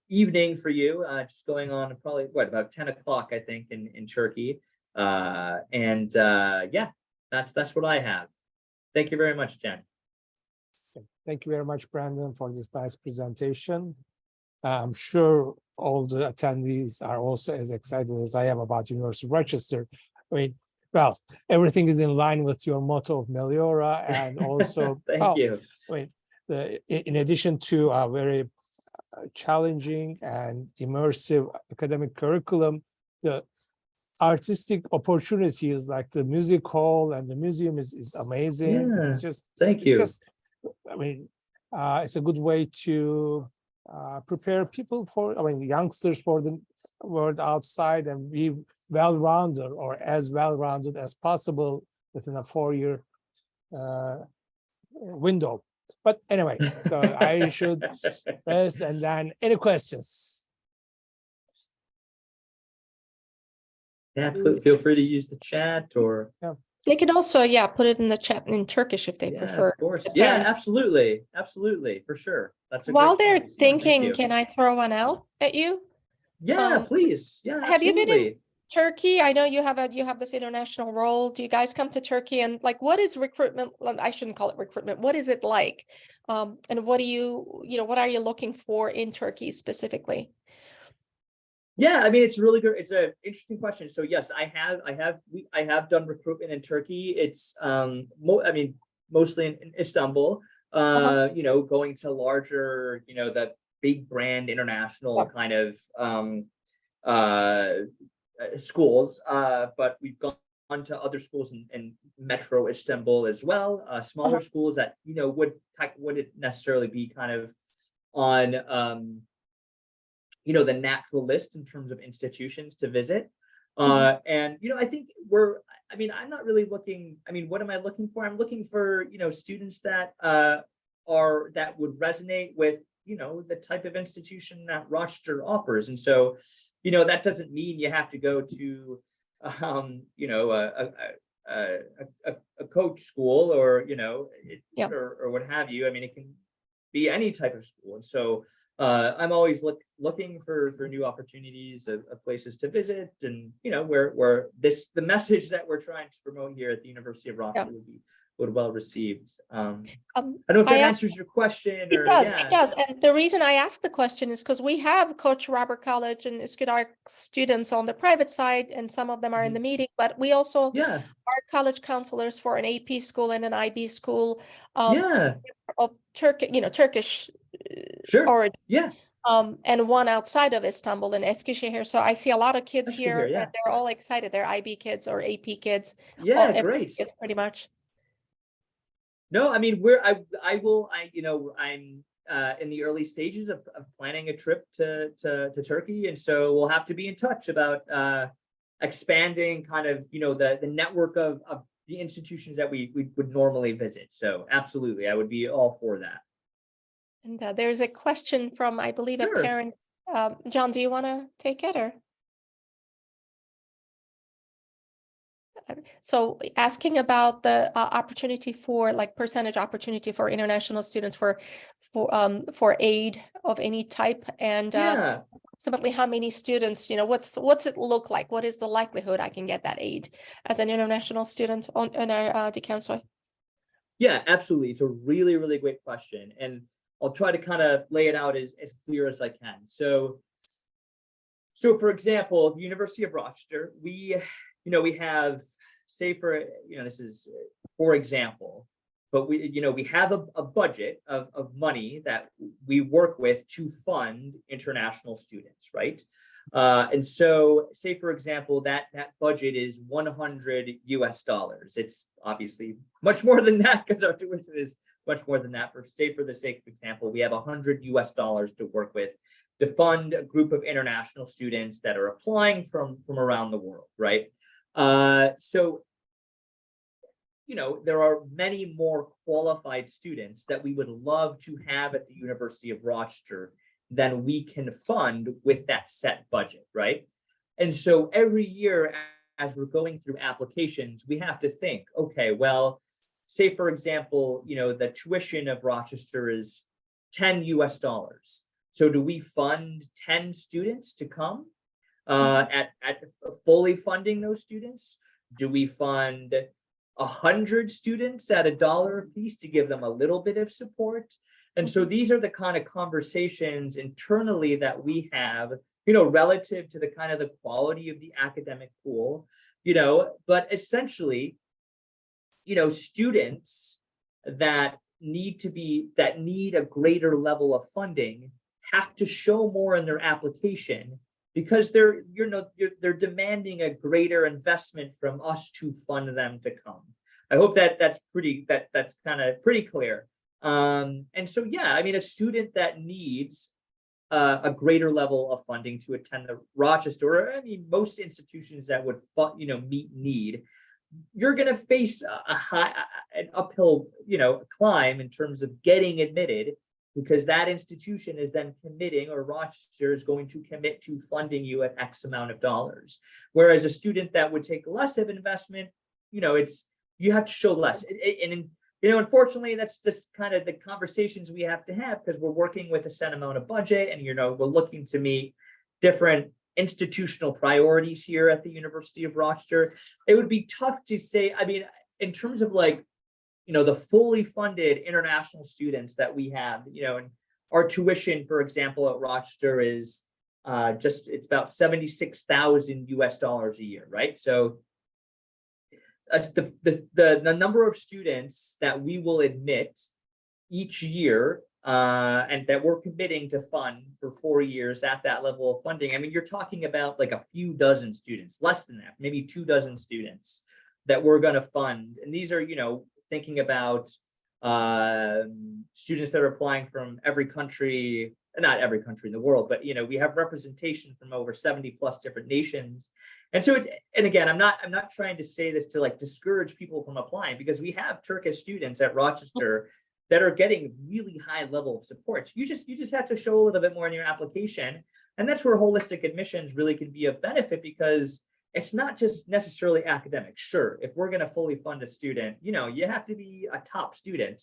Evening for you, just going on probably about 10 o'clock, I think, in Turkey. Yeah, that's what I have. Thank you very much, Jen.
Thank you very much, Brandon, for this nice presentation. I'm sure all the attendees are also as excited as I am about University of Rochester. I mean, well, everything is in line with your motto of Meliora, and also
Thank you.
I mean, in addition to a very challenging and immersive academic curriculum, the artistic opportunities like the music hall and the museum is amazing.
Yeah,
It's just
thank you.
I mean, it's a good way to prepare people for, youngsters for the world outside and be well-rounded, or as well-rounded as possible within a 4-year window. But anyway, so I should rest, and then any questions?
Absolutely. Feel free to use the chat, or
They could also, put it in the chat in Turkish if they prefer.
Of course. Yeah, absolutely. Absolutely, for sure. That's a
While
great
they're
point.
thinking, can I throw one out at you?
Yeah, please. Yeah,
have you been in
absolutely.
Turkey? I know you have this international role. Do you guys come to Turkey, and like, what is recruitment? I shouldn't call it recruitment. What is it like? And what do what are you looking for in Turkey specifically?
Yeah, I mean, it's really good. It's an interesting question. So yes, I have done recruitment in Turkey. It's mostly in Istanbul. Going to larger, the big brand international kind of schools. But we've gone to other schools in Metro Istanbul as well. Smaller schools that wouldn't necessarily be kind of on the natural list in terms of institutions to visit. And I think I'm not really looking, what am I looking for? I'm looking for students that that would resonate with the type of institution that Rochester offers. And so that doesn't mean you have to go to a coach school or or what have you. I mean, it can be any type of school. And so I'm always looking for new opportunities of places to visit, and where the message that we're trying to promote here at the University of Rochester would well received. I don't know if that answers your question.
It does. And the reason I asked the question is because we have Coach Robert College and Üsküdar students on the private side, and some of them are in the meeting, but we also are college counselors for an AP school and an IB school of Turkish origin. And one outside of Istanbul in Eskişehir. So I see a lot of kids here, and they're all excited. They're IB kids or AP kids.
Great.
Kids, pretty much.
No, I mean, I'm in the early stages of planning a trip to Turkey, and so we'll have to be in touch about expanding kind of the network of the institutions that we would normally visit. So absolutely, I would be all for that.
And there's a question from, I believe, a parent. John, do you want to take it, or? So asking about the opportunity for percentage opportunity for international students for aid of any type, and ultimately how many students, what's it look like? What is the likelihood I can get that aid as an international student on our Dikensoy?
Yeah, absolutely. It's a really, really great question. And I'll try to kind of lay it out as clear as I can. So for example, the University of Rochester, we have, say for, this is for example, but we have a budget of money that we work with to fund international students, right? And so say for example, that budget is $100 US. It's obviously much more than that because our tuition is much more than that. For the sake of example, we have $100 US to work with to fund a group of international students that are applying from around the world, right? So there are many more qualified students that we would love to have at the University of Rochester than we can fund with that set budget, right? And so every year, as we're going through applications, we have to think, okay, well, say for example, the tuition of Rochester is $10 US. So do we fund 10 students to come at fully funding those students? Do we fund 100 students at $1 a piece to give them a little bit of support? And so these are the kind of conversations internally that we have, relative to the kind of the quality of the academic pool, but essentially, students that need a greater level of funding have to show more in their application, because they're demanding a greater investment from us to fund them to come. I hope that's kind of pretty clear. And so, yeah, I mean, a student that needs a greater level of funding to attend the Rochester, or I mean, most institutions that would, meet need, you're going to face an uphill, climb in terms of getting admitted, because that institution is then committing, or Rochester is going to commit to funding you at X amount of dollars. Whereas a student that would take less of investment, you have to show less. And unfortunately, that's just kind of the conversations we have to have, because we're working with a set amount of budget, and we're looking to meet different institutional priorities here at the University of Rochester. It would be tough to say, I mean, in terms of the fully funded international students that we have, and our tuition, for example, at Rochester is it's about $76,000 US a year, right? So the number of students that we will admit each year, and that we're committing to fund for 4 years at that level of funding. I mean, you're talking about like a few dozen students, less than that, maybe 2 dozen students that we're going to fund. And these are, thinking about students that are applying from every country, not every country in the world, but we have representation from over 70 plus different nations. And so, and again, I'm not trying to say this to discourage people from applying, because we have Turkish students at Rochester that are getting really high level of support. You just have to show a little bit more in your application, and that's where holistic admissions really can be a benefit, because it's not just necessarily academic. Sure, if we're going to fully fund a student, you have to be a top student,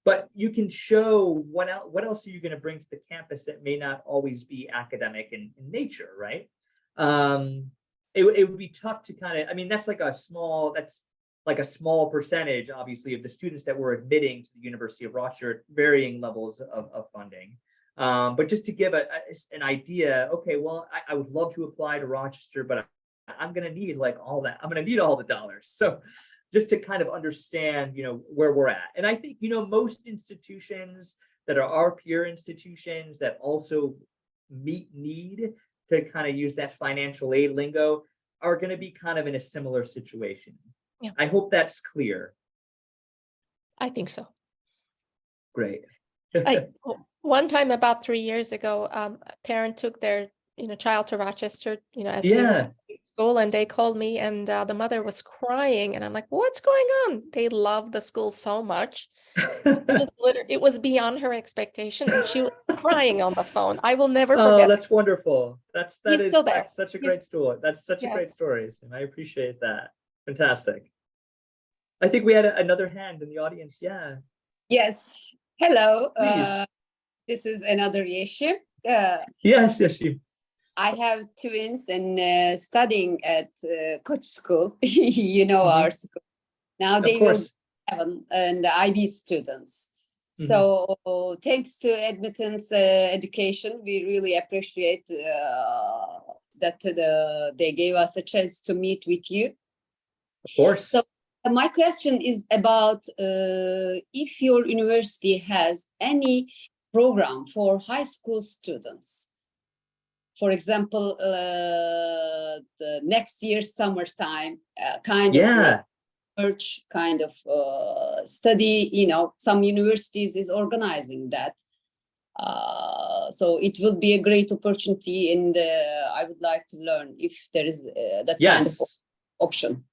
but you can show what else are you going to bring to the campus that may not always be academic in nature, right? It would be tough to kind of, I mean, that's like a small percentage, obviously, of the students that we're admitting to the University of Rochester at varying levels of funding. But just to give an idea, okay, well, I would love to apply to Rochester, but I'm going to need all that. I'm going to need all the dollars. So just to kind of understand, where we're at. And I think, most institutions that are our peer institutions that also meet need, to kind of use that financial aid lingo, are going to be kind of in a similar situation.
Yeah.
I hope that's clear.
I think so.
Great.
One time about 3 years ago, a parent took their child to Rochester, as soon as school, and they called me, and the mother was crying, and I'm like, what's going on? They love the school so much. It was beyond her expectation, and she was crying on the phone. I will never forget.
Oh, that's wonderful. That's such a great story. That's such a great story, and I appreciate that. Fantastic. I think we had another hand in the audience. Yeah.
Yes. Hello.
Please.
This is another Yeşim.
Yes, Yeşim.
I have twins and studying at Koç School. Our school. Now they will be 7 and IB students. So thanks to Admittance education, we really appreciate that they gave us a chance to meet with you.
Of course.
So my question is about if your university has any program for high school students. For example, the next year summertime kind of research, kind of study. Some universities is organizing that. So it will be a great opportunity, and I would like to learn if there is that kind of option.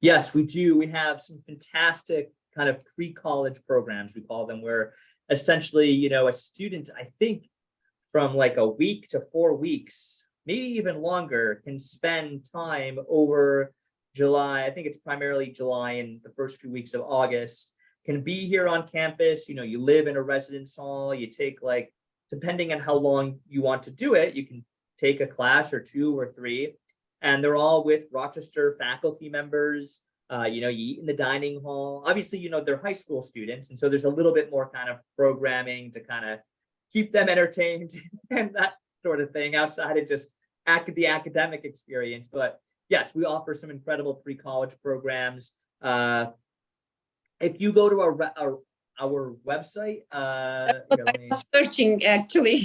Yes, we do. We have some fantastic kind of pre-college programs, we call them, where essentially, a student, I think from like a week to 4 weeks, maybe even longer, can spend time over July. I think it's primarily July and the first few weeks of August, can be here on campus. You live in a residence hall, you take like, depending on how long you want to do it, you can take a class or 2 or 3, and they're all with Rochester faculty members. You eat in the dining hall. Obviously, they're high school students, and so there's a little bit more kind of programming to kind of keep them entertained and that sort of thing outside of just the academic experience. But yes, we offer some incredible pre-college programs. If you go to our website,
searching actually.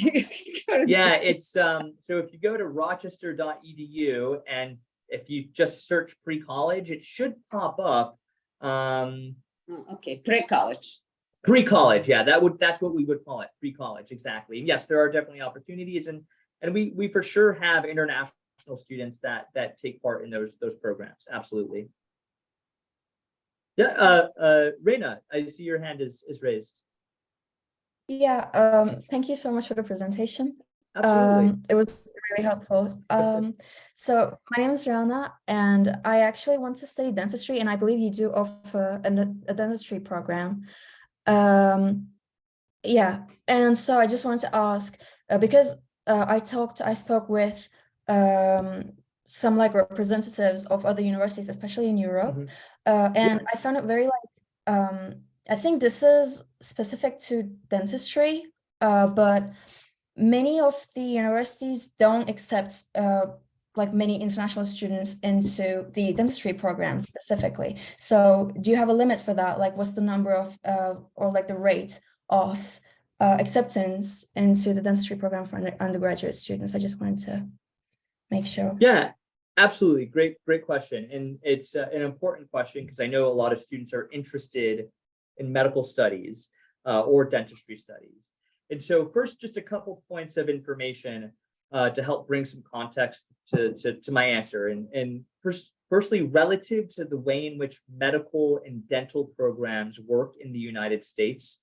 yeah, it's so if you go to rochester.edu and if you just search pre-college, it should pop up.
Okay, pre-college.
Pre-college, yeah, that's what we would call it, pre-college, exactly. And yes, there are definitely opportunities, and we for sure have international students that take part in those programs. Absolutely. Yeah, Reina, I see your hand is raised.
Yeah, thank you so much for the presentation.
Absolutely.
It was really helpful. So my name is Rana, and I actually want to study dentistry, and I believe you do offer a dentistry program. Yeah, and so I just wanted to ask, because I spoke with some like representatives of other universities, especially in Europe, and I found it very like, I think this is specific to dentistry, but many of the universities don't accept like many international students into the dentistry program specifically. So do you have a limit for that? Like, what's the number of or like the rate of acceptance into the dentistry program for undergraduate students? I just wanted to make sure.
Yeah, absolutely. Great question. And it's an important question because I know a lot of students are interested in medical studies or dentistry studies. And so first, just a couple points of information to help bring some context to my answer. And firstly, relative to the way in which medical and dental programs work in the United States,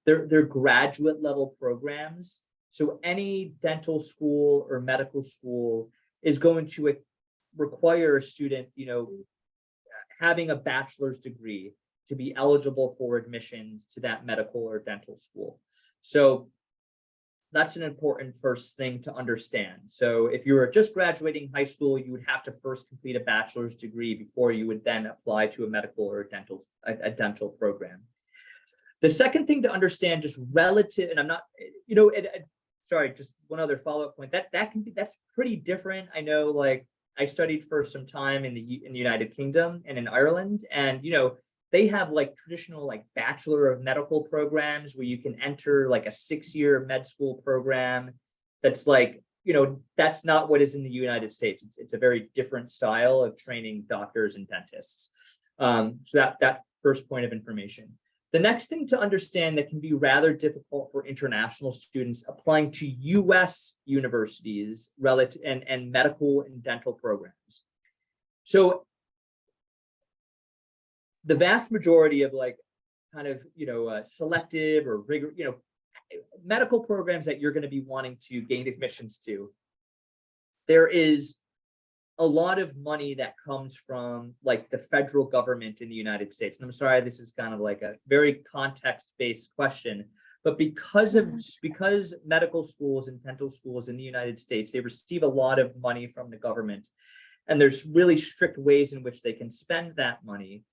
they're graduate level programs. So any dental school or medical school is going to require a student, having a bachelor's degree to be eligible for admissions to that medical or dental school. So that's an important first thing to understand. So if you were just graduating high school, you would have to first complete a bachelor's degree before you would then apply to a medical or a dental program. The second thing to understand, just relative, and I'm not, sorry, just one other follow-up point. That's pretty different. I know, like, I studied for some time in the United Kingdom and in Ireland, and they have like traditional like Bachelor of Medical programs where you can enter like a 6-year med school program. That's like, that's not what is in the United States. It's a very different style of training doctors and dentists. So that first point of information. The next thing to understand that can be rather difficult for international students applying to US universities relative and medical and dental programs. So the vast majority of like kind of, selective or rigor, medical programs that you're going to be wanting to gain admissions to, there is a lot of money that comes from like the federal government in the United States. And I'm sorry, this is kind of like a very context-based question, but because medical schools and dental schools in the United States, they receive a lot of money from the government, and there's really strict ways in which they can spend that money.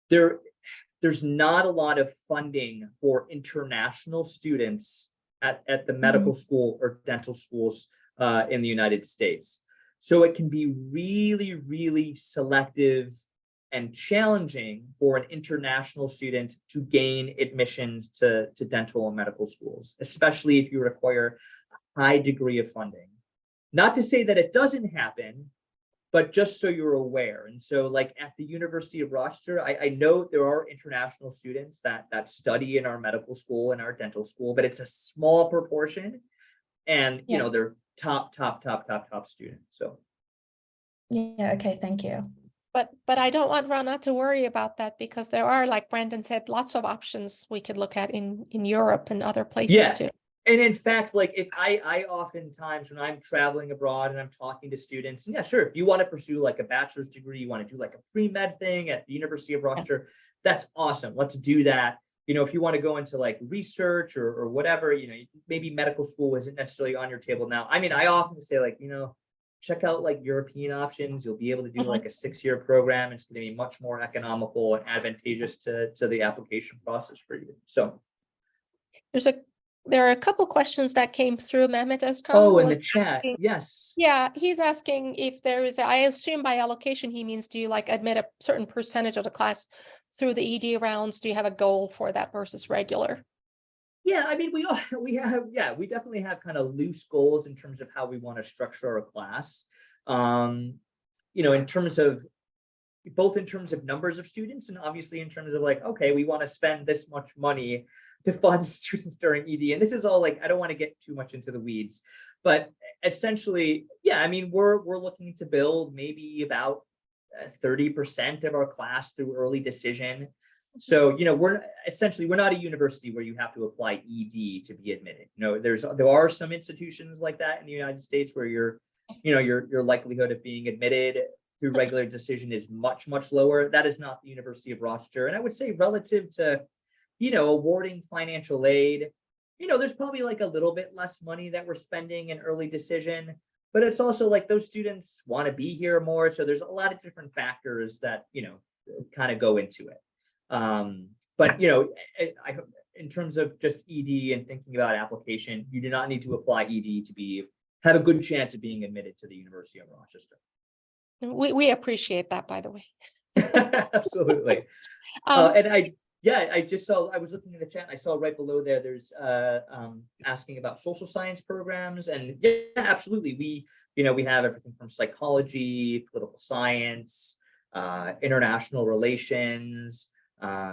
There's not a lot of funding for international students at the medical school or dental schools in the United States. So it can be really, really selective and challenging for an international student to gain admissions to dental and medical schools, especially if you require a high degree of funding. Not to say that it doesn't happen, but just so you're aware. And so like at the University of Rochester, I know there are international students that study in our medical school and our dental school, but it's a small proportion. And, they're top students. So.
Yeah, okay, thank you.
But I don't want Rana to worry about that, because there are, like Brandon said, lots of options we could look at in Europe and other places too.
And in fact, like if I oftentimes when I'm traveling abroad and I'm talking to students, and yeah, sure, if you want to pursue like a bachelor's degree, you want to do like a pre-med thing at the University of Rochester, that's awesome. Let's do that. You know, if you want to go into like research or whatever, you know, maybe medical school isn't necessarily on your table now. I mean, I often say like, you know, check out like European options. You'll be able to do like a 6-year program. It's going to be much more economical and advantageous to the application process for you. So
there are a couple questions that came through. Mehmet Özkan.
Oh, in the chat. Yes.
Yeah, he's asking if there is, I assume by allocation, he means, do you like admit a certain percentage of the class through the ED rounds? Do you have a goal for that versus regular?
Yeah, I mean, we definitely have kind of loose goals in terms of how we want to structure our class. You know, in terms of both in terms of numbers of students and obviously in terms of like, okay, we want to spend this much money to fund students during ED. And this is all like, I don't want to get too much into the weeds, but essentially, yeah, I mean, we're looking to build maybe about 30% of our class through early decision. So, you know, we're not a university where you have to apply ED to be admitted. You know, there are some institutions like that in the United States where your likelihood of being admitted through regular decision is much, much lower. That is not the University of Rochester. And I would say relative to, you know, awarding financial aid, you know, there's probably like a little bit less money that we're spending in early decision, but it's also like those students want to be here more. So there's a lot of different factors that, you know, kind of go into it. But, you know, in terms of just ED and thinking about application, you do not need to apply ED to have a good chance of being admitted to the University of Rochester.
We appreciate that, by the way.
Absolutely. And I just saw, I was looking in the chat, I saw right below there's asking about social science programs. And yeah, absolutely. We have everything from psychology, political science, international relations,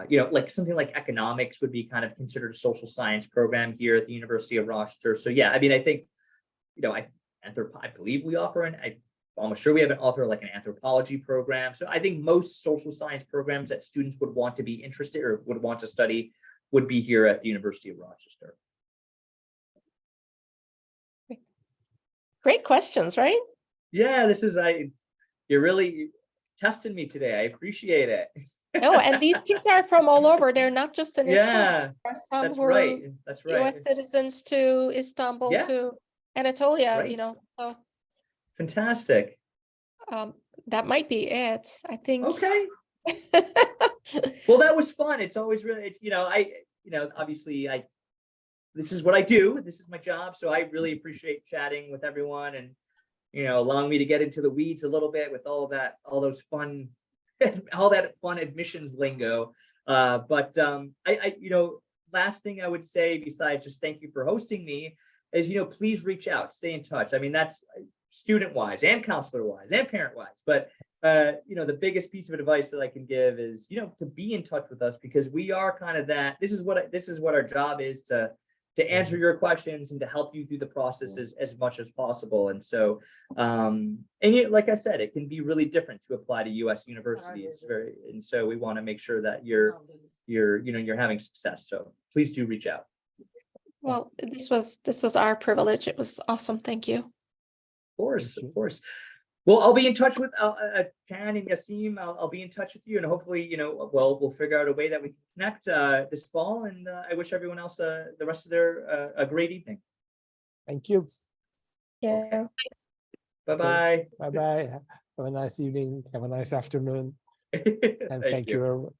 you know, like something like economics would be kind of considered a social science program here at the University of Rochester. So yeah, I mean, I think, you know, I believe we offer I'm almost sure we have an anthropology program. So I think most social science programs that students would want to be interested or would want to study would be here at the University of Rochester.
Great questions, right?
Yeah, you're really testing me today. I appreciate it.
No, and these kids are from all over. They're not just in Istanbul.
Yeah, that's right. That's right.
US citizens to Istanbul to Anatolia,
right.
You know. So,
fantastic.
That might be it, I think.
Okay. Well, that was fun. It's always really, obviously this is what I do. This is my job. So I really appreciate chatting with everyone and, you know, allowing me to get into the weeds a little bit with all that fun admissions lingo. But last thing I would say, besides just thank you for hosting me, is, you know, please reach out, stay in touch. I mean, that's student wise and counselor wise and parent wise. But, you know, the biggest piece of advice that I can give is, you know, to be in touch with us, because we are kind of that. This is what our job is, to answer your questions and to help you through the process as much as possible. And so, like I said, it can be really different to apply to U.S. universities. And so we want to make sure that you're having success. So please do reach out.
Well, this was our privilege. It was awesome. Thank you.
Of course. Well, I'll be in touch with Can and Yasim. I'll be in touch with you, and hopefully, you know, we'll figure out a way that we can connect this fall. And I wish everyone else the rest of their a great evening.
Thank you.
Yeah.
Bye-bye.
Bye-bye. Have a nice evening. Have a nice afternoon. And thank you.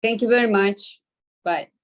Thank you very much. Bye.